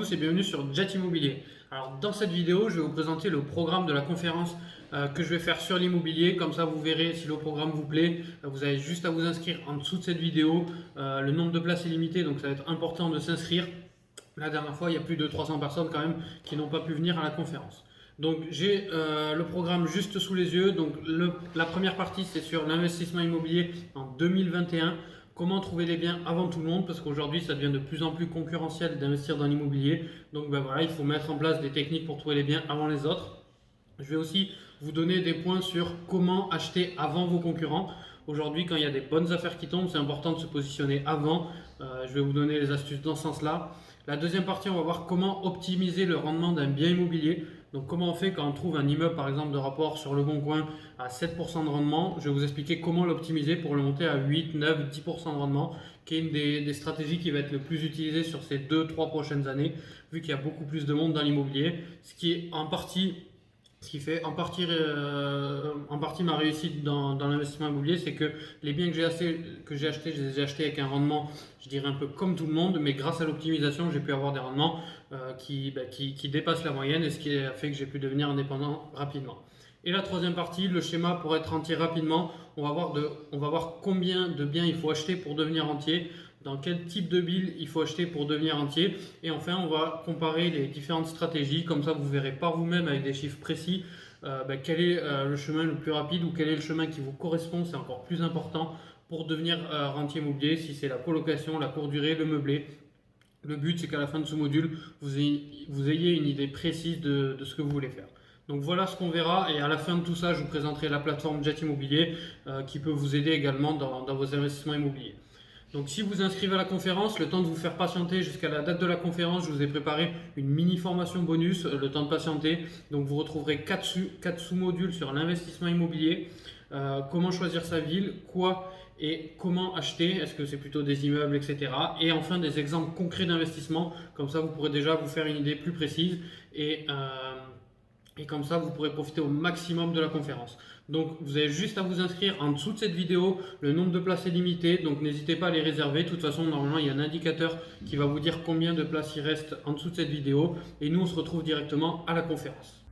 tous et bienvenue sur Jet Immobilier. Alors dans cette vidéo, je vais vous présenter le programme de la conférence que je vais faire sur l'immobilier. Comme ça, vous verrez si le programme vous plaît. Vous avez juste à vous inscrire en dessous de cette vidéo. Le nombre de places est limité, donc ça va être important de s'inscrire. La dernière fois, il y a plus de 300 personnes quand même qui n'ont pas pu venir à la conférence. Donc j'ai le programme juste sous les yeux. Donc la première partie, c'est sur l'investissement immobilier en 2021. Comment trouver les biens avant tout le monde, parce qu'aujourd'hui ça devient de plus en plus concurrentiel d'investir dans l'immobilier. Donc voilà, il faut mettre en place des techniques pour trouver les biens avant les autres. Je vais aussi vous donner des points sur comment acheter avant vos concurrents. Aujourd'hui, quand il y a des bonnes affaires qui tombent, c'est important de se positionner avant. Je vais vous donner les astuces dans ce sens-là. La deuxième partie, on va voir comment optimiser le rendement d'un bien immobilier. Donc comment on fait quand on trouve un immeuble par exemple de rapport sur Le Bon Coin à 7% de rendement. Je vais vous expliquer comment l'optimiser pour le monter à 8, 9, 10% de rendement, qui est une des stratégies qui va être le plus utilisée sur ces 2-3 prochaines années, vu qu'il y a beaucoup plus de monde dans l'immobilier, ce qui fait en partie ma réussite dans l'investissement immobilier, c'est que les biens que j'ai achetés, je les ai achetés avec un rendement, je dirais un peu comme tout le monde, mais grâce à l'optimisation, j'ai pu avoir des rendements qui dépassent la moyenne, et ce qui a fait que j'ai pu devenir indépendant rapidement. Et la troisième partie, le schéma pour être rentier rapidement, on va voir combien de biens il faut acheter pour devenir rentier, dans quel type de bill il faut acheter pour devenir rentier. Et enfin, on va comparer les différentes stratégies. Comme ça, vous verrez par vous-même avec des chiffres précis quel est le chemin le plus rapide ou quel est le chemin qui vous correspond. C'est encore plus important pour devenir rentier immobilier, si c'est la colocation, la courte durée, le meublé. Le but, c'est qu'à la fin de ce module, vous ayez une idée précise de ce que vous voulez faire. Donc voilà ce qu'on verra, et à la fin de tout ça, je vous présenterai la plateforme Jet Immobilier qui peut vous aider également dans vos investissements immobiliers. Donc si vous inscrivez à la conférence, le temps de vous faire patienter jusqu'à la date de la conférence, je vous ai préparé une mini formation bonus, le temps de patienter. Donc vous retrouverez 4 sous-modules sur l'investissement immobilier, comment choisir sa ville, quoi et comment acheter, est-ce que c'est plutôt des immeubles, etc. Et enfin des exemples concrets d'investissement, comme ça vous pourrez déjà vous faire une idée plus précise et comme ça, vous pourrez profiter au maximum de la conférence. Donc, vous avez juste à vous inscrire en dessous de cette vidéo. Le nombre de places est limité, donc n'hésitez pas à les réserver. De toute façon, normalement, il y a un indicateur qui va vous dire combien de places il reste en dessous de cette vidéo. Et nous, on se retrouve directement à la conférence.